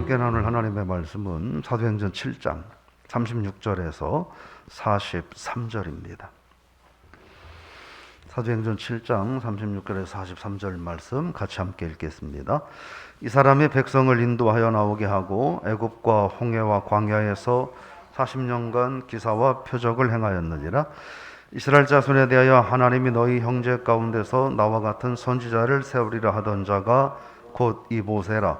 함께 나눌 하나님의 말씀은 사도행전 7장 36절에서 43절입니다. 사도행전 7장 36절에서 43절 말씀 같이 함께 읽겠습니다. 이 사람이 백성을 인도하여 나오게 하고 애굽과 홍해와 광야에서 40년간 기사와 표적을 행하였느니라. 이스라엘 자손에 대하여 하나님이 너희 형제 가운데서 나와 같은 선지자를 세우리라 하던 자가 곧 이 모세라.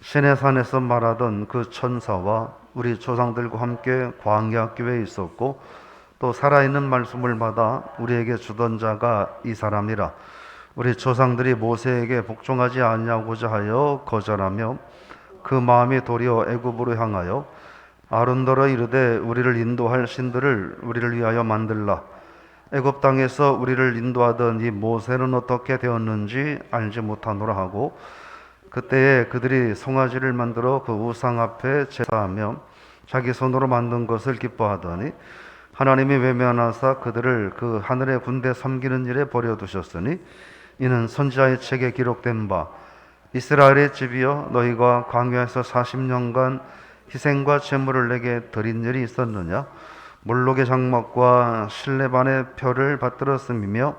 시내산에서 말하던 그 천사와 우리 조상들과 함께 광야 궤에 있었고 또 살아있는 말씀을 받아 우리에게 주던 자가 이 사람이라. 우리 조상들이 모세에게 복종하지 아니하고자 하여 거절하며 그 마음이 도리어 애굽으로 향하여 아론더러 이르되 우리를 인도할 신들을 우리를 위하여 만들라. 애굽 땅에서 우리를 인도하던 이 모세는 어떻게 되었는지 알지 못하노라 하고 그때에 그들이 송아지를 만들어 그 우상 앞에 제사하며 자기 손으로 만든 것을 기뻐하더니 하나님이 외면하사 그들을 그 하늘의 군대 섬기는 일에 버려두셨으니 이는 선지자의 책에 기록된 바 이스라엘의 집이여 너희가 광야에서 40년간 희생과 제물을 내게 드린 일이 있었느냐. 몰록의 장막과 실레반의 표를 받들었음이며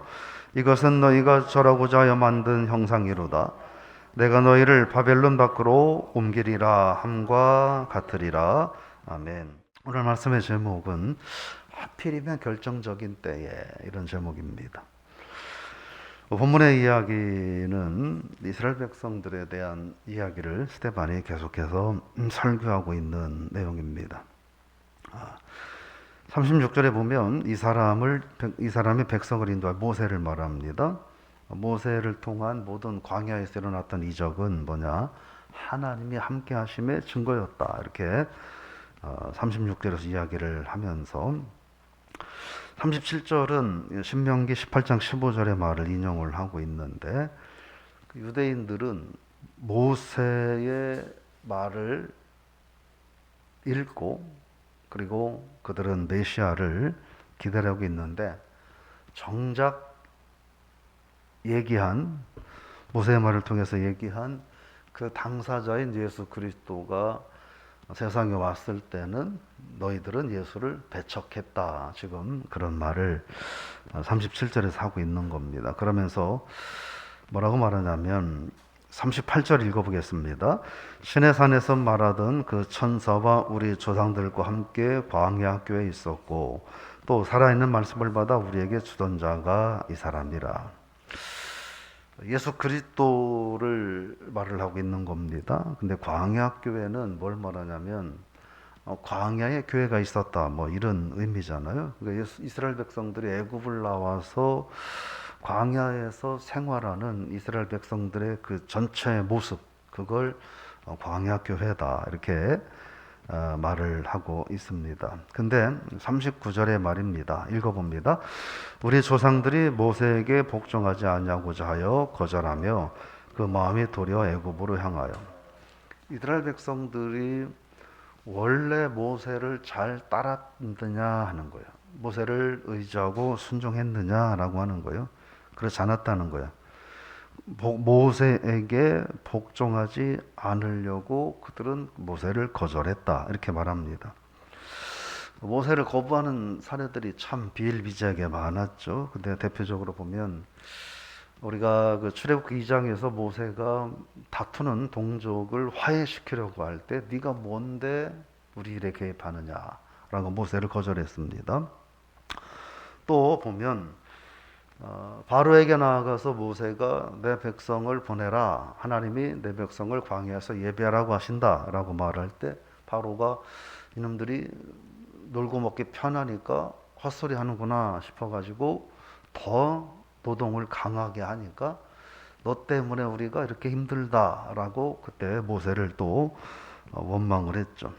이것은 너희가 절하고자 하여 만든 형상이로다. 내가 너희를 바벨론 밖으로 옮기리라 함과 같으리라. 아멘. 오늘 말씀의 제목은 하필이면 결정적인 때에, 이런 제목입니다. 본문의 이야기는 이스라엘 백성들에 대한 이야기를 스데반이 계속해서 설교하고 있는 내용입니다. 36절에 보면 이 사람이 백성을 인도할 모세를 말합니다. 모세를 통한 모든 광야에서 일어났던 이적은 뭐냐? 하나님이 함께 하심의 증거였다. 이렇게 36절에서 이야기를 하면서 37절은 신명기 18장 15절의 말을 인용을 하고 있는데 유대인들은 모세의 말을 읽고 그리고 그들은 메시아를 기다리고 있는데 정작 얘기한 모세의 말을 통해서 얘기한 그 당사자인 예수 그리스도가 세상에 왔을 때는 너희들은 예수를 배척했다. 지금 그런 말을 37절에서 하고 있는 겁니다. 그러면서 뭐라고 말하냐면 38절 읽어보겠습니다. 시내산에서 말하던 그 천사와 우리 조상들과 함께 광야 궤에 있었고 또 살아있는 말씀을 받아 우리에게 주던 자가 이 사람이라. 예수 그리스도를 말을 하고 있는 겁니다. 근데 광야 교회는 뭘 말하냐면 광야에 교회가 있었다, 뭐 이런 의미잖아요. 그러니까 이스라엘 백성들이 애굽을 나와서 광야에서 생활하는 이스라엘 백성들의 그 전체의 모습, 그걸 광야 교회다 이렇게 말을 하고 있습니다. 근데 39절의 말입니다. 읽어봅니다. 우리 조상들이 모세에게 복종하지 아니하고자 하여 거절하며 그 마음이 도리어 애굽으로 향하여. 이스라엘 백성들이 원래 모세를 잘 따랐느냐 하는 거예요. 모세를 의지하고 순종했느냐라고 하는 거예요. 그렇지 않았다는 거예요. 모세에게 복종하지 않으려고 그들은 모세를 거절했다 이렇게 말합니다. 모세를 거부하는 사례들이 참 비일비재하게 많았죠. 근데 대표적으로 보면 우리가 그 출애굽기 2장에서 모세가 다투는 동족을 화해시키려고 할 때 네가 뭔데 우리 일에 개입하느냐라고 모세를 거절했습니다. 또 보면 바로에게 나아가서 모세가 내 백성을 보내라. 하나님이 내 백성을 광야에서 예배하라고 하신다라고 말할 때 바로가 이놈들이 놀고 먹기 편하니까 헛소리 하는구나 싶어가지고 더 노동을 강하게 하니까 너 때문에 우리가 이렇게 힘들다라고 그때 모세를 또 원망을 했죠.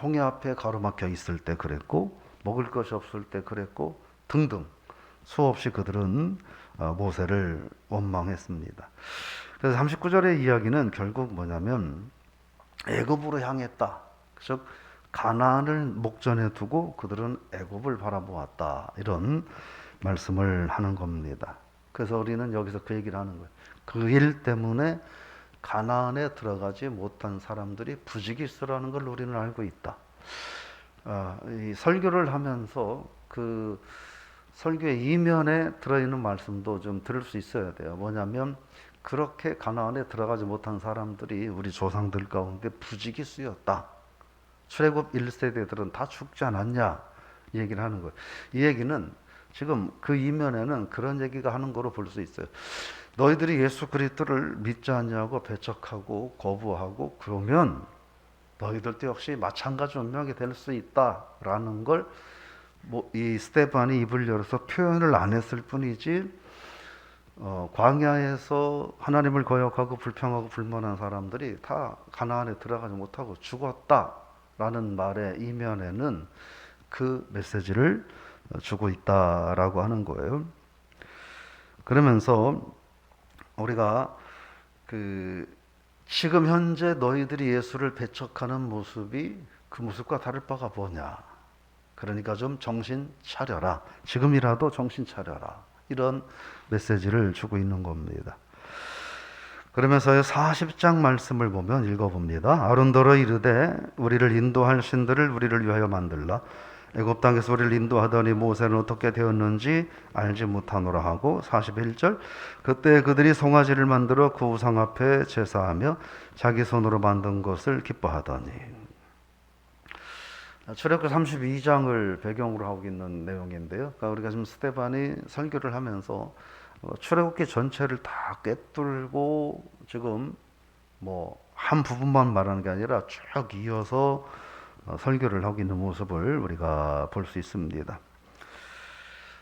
홍해 앞에 가로막혀 있을 때 그랬고 먹을 것이 없을 때 그랬고 등등 수없이 그들은 모세를 원망했습니다. 그래서 39절의 이야기는 결국 뭐냐면 애굽으로 향했다. 즉 가나안을 목전에 두고 그들은 애굽을 바라보았다. 이런 말씀을 하는 겁니다. 그래서 우리는 여기서 그 얘기를 하는 거예요. 그 일 때문에 가나안에 들어가지 못한 사람들이 부지기수라는 걸 우리는 알고 있다. 이 설교를 하면서 그 설교의 이면에 들어있는 말씀도 좀 들을 수 있어야 돼요. 뭐냐면 그렇게 가나안에 들어가지 못한 사람들이 우리 조상들 가운데 부지기수였다. 출애굽 1세대들은 다 죽지 않았냐 이 얘기를 하는 거예요. 이 얘기는 지금 그 이면에는 그런 얘기가 하는 거로 볼 수 있어요. 너희들이 예수 그리스도를 믿지 않냐고 배척하고 거부하고 그러면 너희들도 역시 마찬가지 운명이 될 수 있다라는 걸 이 스데반이 입을 열어서 표현을 안 했을 뿐이지, 광야에서 하나님을 거역하고 불평하고 불만한 사람들이 다 가나안에 들어가지 못하고 죽었다라는 말의 이면에는 그 메시지를 주고 있다라고 하는 거예요. 그러면서 우리가 지금 현재 너희들이 예수를 배척하는 모습이 그 모습과 다를 바가 뭐냐. 그러니까 좀 정신 차려라. 지금이라도 정신 차려라. 이런 메시지를 주고 있는 겁니다. 그러면서 40장 말씀을 보면 읽어봅니다. 아론더러 이르되 우리를 인도할 신들을 우리를 위하여 만들라. 애굽 땅에서 우리를 인도하더니 모세는 어떻게 되었는지 알지 못하노라 하고, 41절 그때 그들이 송아지를 만들어 그 우상 앞에 제사하며 자기 손으로 만든 것을 기뻐하더니. 출애굽기 32장을 배경으로 하고 있는 내용인데요. 그러니까 우리가 지금 스데반이 설교를 하면서 출애굽기 전체를 다 꿰뚫고 지금 한 부분만 말하는 게 아니라 쭉 이어서 설교를 하고 있는 모습을 우리가 볼 수 있습니다.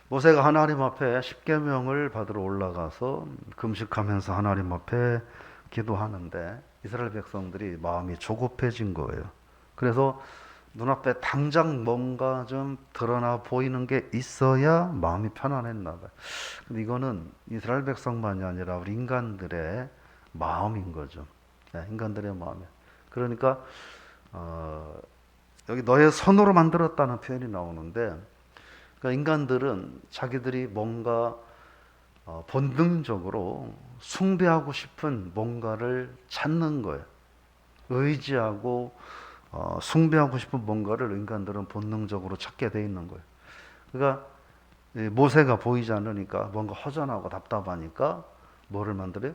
모세가 하나님 앞에 십계명을 받으러 올라가서 금식하면서 하나님 앞에 기도하는데 이스라엘 백성들이 마음이 조급해진 거예요. 그래서 눈앞에 당장 뭔가 좀 드러나 보이는 게 있어야 마음이 편안했나 봐요. 근데 이거는 이스라엘 백성만이 아니라 우리 인간들의 마음인 거죠. 인간들의 마음이에요. 그러니까 여기 너의 손으로 만들었다는 표현이 나오는데, 그러니까 인간들은 자기들이 뭔가 본능적으로 숭배하고 싶은 뭔가를 찾는 거예요. 의지하고 숭배하고 싶은 뭔가를 인간들은 본능적으로 찾게 돼 있는 거예요. 그러니까 모세가 보이지 않으니까 뭔가 허전하고 답답하니까 뭐를 만들어요?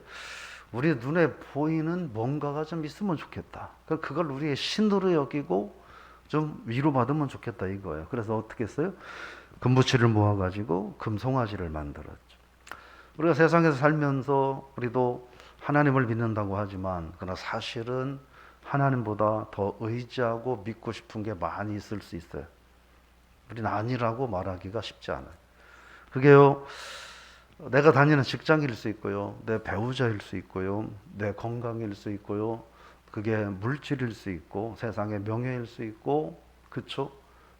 우리 눈에 보이는 뭔가가 좀 있으면 좋겠다. 그걸 우리의 신으로 여기고 좀 위로받으면 좋겠다 이거예요. 그래서 어떻게 했어요? 금부치를 모아가지고 금송아지를 만들었죠. 우리가 세상에서 살면서 우리도 하나님을 믿는다고 하지만 그러나 사실은 하나님보다 더 의지하고 믿고 싶은 게 많이 있을 수 있어요. 우리는 아니라고 말하기가 쉽지 않아요. 그게요, 내가 다니는 직장일 수 있고요, 내 배우자일 수 있고요, 내 건강일 수 있고요, 그게 물질일 수 있고 세상의 명예일 수 있고, 그쵸?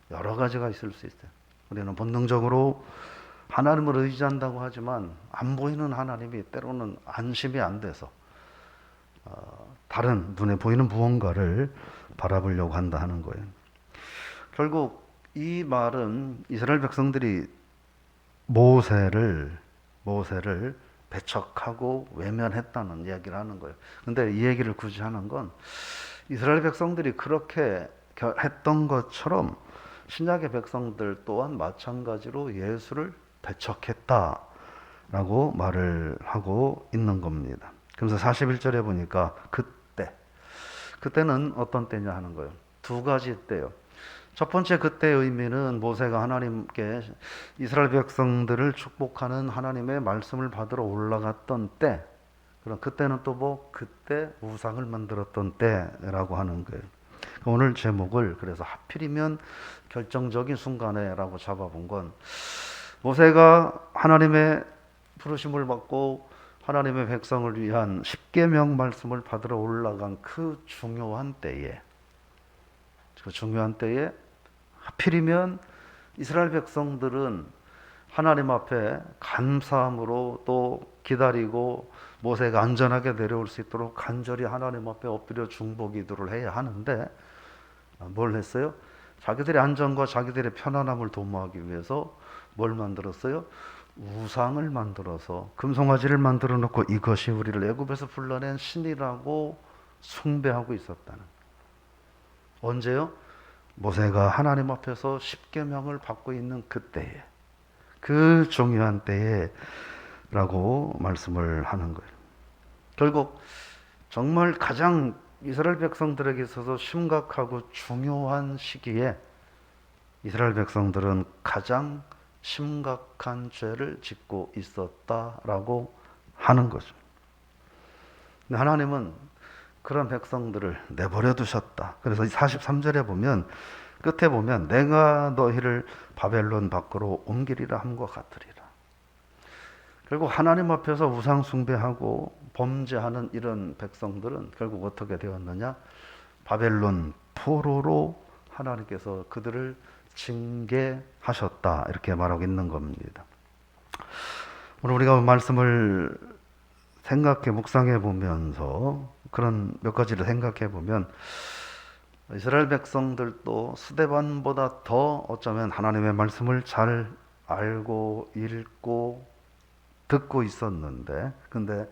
여러 가지가 있을 수 있어요. 우리는 본능적으로 하나님을 의지한다고 하지만 안 보이는 하나님이 때로는 안심이 안 돼서 다른 눈에 보이는 무언가를 바라보려고 한다 하는 거예요. 결국 이 말은 이스라엘 백성들이 모세를 배척하고 외면했다는 이야기를 하는 거예요. 근데 이 얘기를 굳이 하는 건 이스라엘 백성들이 그렇게 했던 것처럼 신약의 백성들 또한 마찬가지로 예수를 배척했다라고 말을 하고 있는 겁니다. 그래서 41절에 보니까 그때는 어떤 때냐 하는 거예요. 두 가지 때요. 첫 번째 그때의 의미는 모세가 하나님께 이스라엘 백성들을 축복하는 하나님의 말씀을 받으러 올라갔던 때, 그럼 그때는 또 그때 우상을 만들었던 때라고 하는 거예요. 오늘 제목을 그래서 하필이면 결정적인 순간에라고 잡아본 건, 모세가 하나님의 부르심을 받고 하나님의 백성을 위한 십계명 말씀을 받으러 올라간 그 중요한 때에 하필이면 이스라엘 백성들은 하나님 앞에 감사함으로 또 기다리고 모세가 안전하게 내려올 수 있도록 간절히 하나님 앞에 엎드려 중보 기도를 해야 하는데, 뭘 했어요? 자기들의 안전과 자기들의 편안함을 도모하기 위해서 뭘 만들었어요? 우상을 만들어서 금송아지를 만들어 놓고 이것이 우리를 애굽에서 불러낸 신이라고 숭배하고 있었다는. 언제요? 모세가 하나님 앞에서 십계명을 받고 있는 그때에, 그 중요한 때에라고 말씀을 하는 거예요. 결국 정말 가장 이스라엘 백성들에게 있어서 심각하고 중요한 시기에 이스라엘 백성들은 가장 심각한 죄를 짓고 있었다라고 하는 거죠. 근데 하나님은 그런 백성들을 내버려 두셨다. 그래서 43절에 보면, 끝에 보면 내가 너희를 바벨론 밖으로 옮기리라 함과 같으리라. 결국 하나님 앞에서 우상 숭배하고 범죄하는 이런 백성들은 결국 어떻게 되었느냐? 바벨론 포로로 하나님께서 그들을 징계하셨다, 이렇게 말하고 있는 겁니다. 오늘 우리가 말씀을 생각해 묵상해 보면서 그런 몇 가지를 생각해 보면, 이스라엘 백성들도 스데반보다 더 어쩌면 하나님의 말씀을 잘 알고 읽고 듣고 있었는데, 근데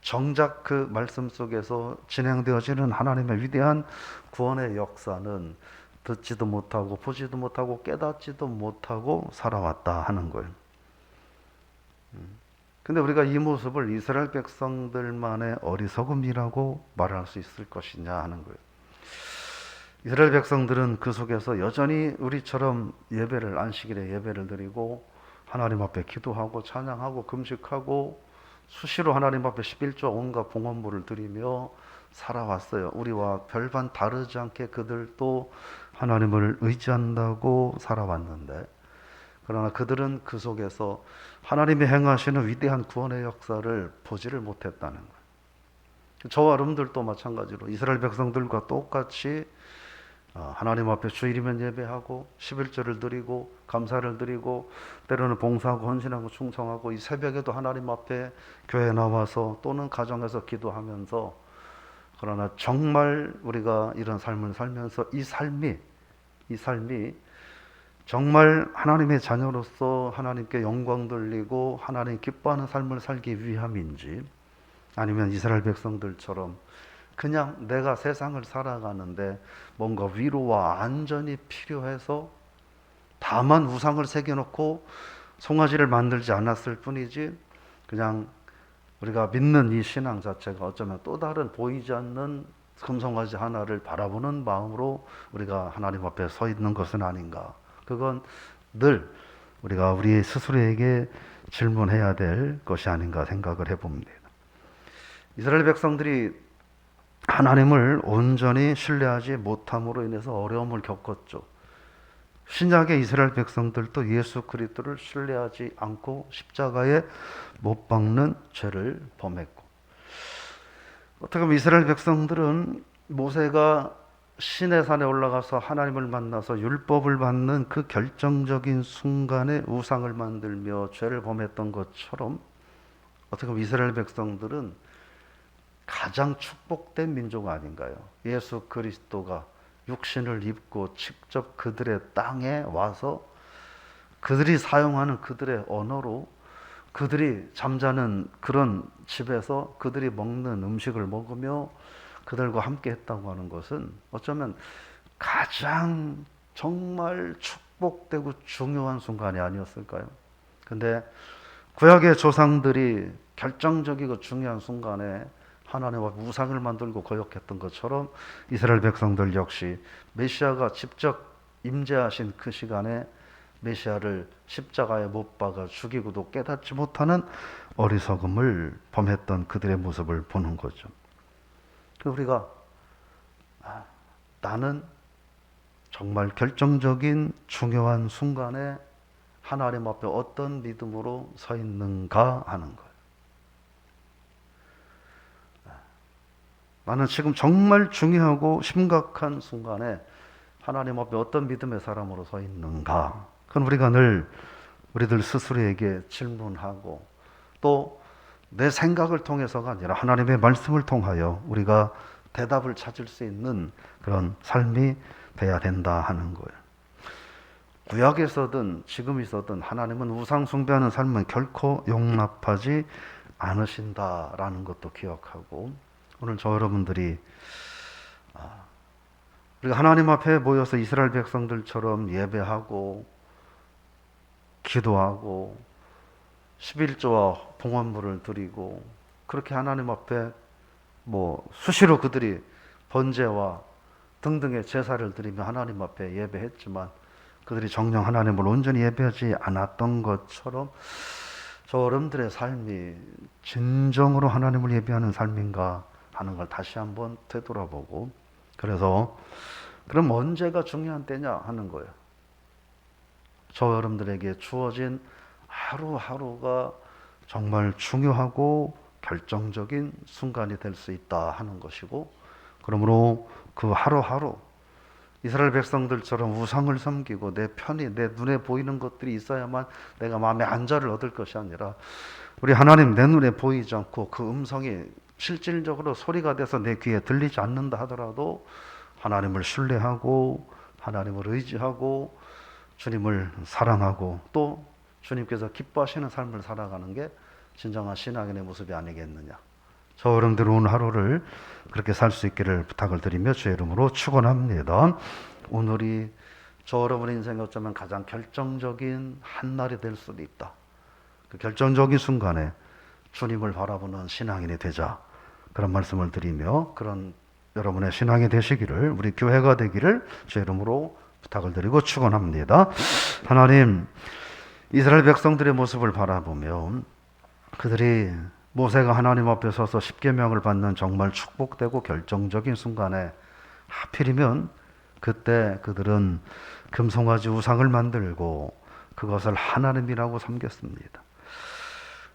정작 그 말씀 속에서 진행되어지는 하나님의 위대한 구원의 역사는 듣지도 못하고 보지도 못하고 깨닫지도 못하고 살아왔다 하는 거예요. 근데 우리가 이 모습을 이스라엘 백성들만의 어리석음이라고 말할 수 있을 것이냐 하는 거예요. 이스라엘 백성들은 그 속에서 여전히 우리처럼 예배를, 안식일에 예배를 드리고 하나님 앞에 기도하고 찬양하고 금식하고 수시로 하나님 앞에 11조 온갖 봉헌물을 드리며 살아왔어요. 우리와 별반 다르지 않게 그들도 하나님을 의지한다고 살아왔는데, 그러나 그들은 그 속에서 하나님이 행하시는 위대한 구원의 역사를 보지를 못했다는 거예요. 저와 여러분들도 마찬가지로 이스라엘 백성들과 똑같이 하나님 앞에 주일이면 예배하고 11절을 드리고 감사를 드리고 때로는 봉사하고 헌신하고 충성하고, 이 새벽에도 하나님 앞에 교회에 나와서 또는 가정에서 기도하면서, 그러나 정말 우리가 이런 삶을 살면서 이 삶이 정말 하나님의 자녀로서 하나님께 영광 돌리고 하나님 기뻐하는 삶을 살기 위함인지, 아니면 이스라엘 백성들처럼 그냥 내가 세상을 살아가는데 뭔가 위로와 안전이 필요해서 다만 우상을 새겨놓고 송아지를 만들지 않았을 뿐이지, 그냥 우리가 믿는 이 신앙 자체가 어쩌면 또 다른 보이지 않는 금송아지 하나를 바라보는 마음으로 우리가 하나님 앞에 서 있는 것은 아닌가. 그건 늘 우리가 우리 스스로에게 질문해야 될 것이 아닌가 생각을 해봅니다. 이스라엘 백성들이 하나님을 온전히 신뢰하지 못함으로 인해서 어려움을 겪었죠. 신약의 이스라엘 백성들도 예수 그리스도를 신뢰하지 않고 십자가에 못 박는 죄를 범했고, 어떻게 보면 이스라엘 백성들은 모세가 시내산에 올라가서 하나님을 만나서 율법을 받는 그 결정적인 순간에 우상을 만들며 죄를 범했던 것처럼, 어떻게 보면 이스라엘 백성들은 가장 축복된 민족 아닌가요? 예수 그리스도가 육신을 입고 직접 그들의 땅에 와서 그들이 사용하는 그들의 언어로 그들이 잠자는 그런 집에서 그들이 먹는 음식을 먹으며 그들과 함께 했다고 하는 것은 어쩌면 가장 정말 축복되고 중요한 순간이 아니었을까요? 근데 구약의 조상들이 결정적이고 중요한 순간에 하나님과 우상을 만들고 거역했던 것처럼 이스라엘 백성들 역시 메시아가 직접 임재하신 그 시간에 메시아를 십자가에 못 박아 죽이고도 깨닫지 못하는 어리석음을 범했던 그들의 모습을 보는 거죠. 우리가 나는 정말 결정적인 중요한 순간에 하나님 앞에 어떤 믿음으로 서 있는가 하는 거예요. 나는 지금 정말 중요하고 심각한 순간에 하나님 앞에 어떤 믿음의 사람으로 서 있는가. 그건 우리가 늘 우리들 스스로에게 질문하고, 또 내 생각을 통해서가 아니라 하나님의 말씀을 통하여 우리가 대답을 찾을 수 있는 그런 삶이 돼야 된다 하는 거예요. 구약에서든 지금 있어든 하나님은 우상 숭배하는 삶은 결코 용납하지 않으신다라는 것도 기억하고, 오늘 저 여러분들이 우리가 하나님 앞에 모여서 이스라엘 백성들처럼 예배하고 기도하고 11조와 봉헌물을 드리고 그렇게 하나님 앞에 수시로 그들이 번제와 등등의 제사를 드리며 하나님 앞에 예배했지만 그들이 정녕 하나님을 온전히 예배하지 않았던 것처럼 저 여러분들의 삶이 진정으로 하나님을 예배하는 삶인가 하는 걸 다시 한번 되돌아보고, 그래서 그럼 언제가 중요한 때냐 하는 거예요. 저 여러분들에게 주어진 하루하루가 정말 중요하고 결정적인 순간이 될 수 있다 하는 것이고, 그러므로 그 하루하루 이스라엘 백성들처럼 우상을 섬기고 내 편이 내 눈에 보이는 것들이 있어야만 내가 마음의 안전을 얻을 것이 아니라, 우리 하나님 내 눈에 보이지 않고 그 음성이 실질적으로 소리가 돼서 내 귀에 들리지 않는다 하더라도 하나님을 신뢰하고 하나님을 의지하고 주님을 사랑하고 또 주님께서 기뻐하시는 삶을 살아가는 게 진정한 신앙인의 모습이 아니겠느냐. 저 여러분들 오늘 하루를 그렇게 살 수 있기를 부탁을 드리며 주의 이름으로 축원합니다. 오늘이 저 여러분의 인생에 어쩌면 가장 결정적인 한 날이 될 수도 있다. 그 결정적인 순간에 주님을 바라보는 신앙인이 되자, 그런 말씀을 드리며 그런 여러분의 신앙이 되시기를, 우리 교회가 되기를 주의 이름으로 부탁을 드리고 축원합니다. 하나님, 이스라엘 백성들의 모습을 바라보며 그들이 모세가 하나님 앞에 서서 십계명을 받는 정말 축복되고 결정적인 순간에 하필이면 그때 그들은 금송아지 우상을 만들고 그것을 하나님이라고 섬겼습니다.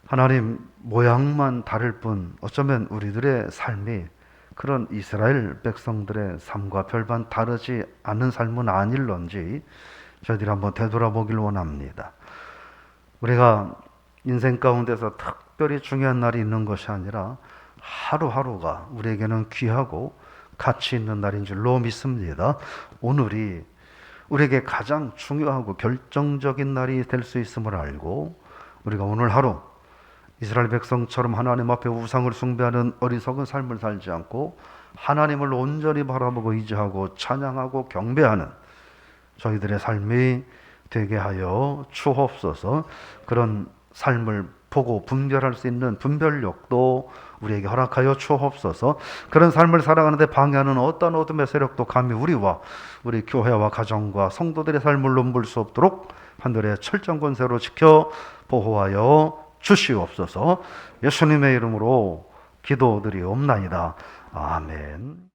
하나님, 모양만 다를 뿐 어쩌면 우리들의 삶이 그런 이스라엘 백성들의 삶과 별반 다르지 않은 삶은 아닐런지 저희들이 한번 되돌아보길 원합니다. 우리가 인생 가운데서 특별히 중요한 날이 있는 것이 아니라 하루하루가 우리에게는 귀하고 가치 있는 날인 줄로 믿습니다. 오늘이 우리에게 가장 중요하고 결정적인 날이 될 수 있음을 알고, 우리가 오늘 하루 이스라엘 백성처럼 하나님 앞에 우상을 숭배하는 어리석은 삶을 살지 않고 하나님을 온전히 바라보고 의지하고 찬양하고 경배하는 저희들의 삶이 되게 하여 주옵소서. 그런 삶을 보고 분별할 수 있는 분별력도 우리에게 허락하여 주옵소서. 그런 삶을 살아가는데 방해하는 어떤 어둠의 세력도 감히 우리와 우리 교회와 가정과 성도들의 삶을 넘볼 수 없도록 하늘의 철저한 권세로 지켜 보호하여 주시옵소서. 예수님의 이름으로 기도드리옵나이다. 아멘.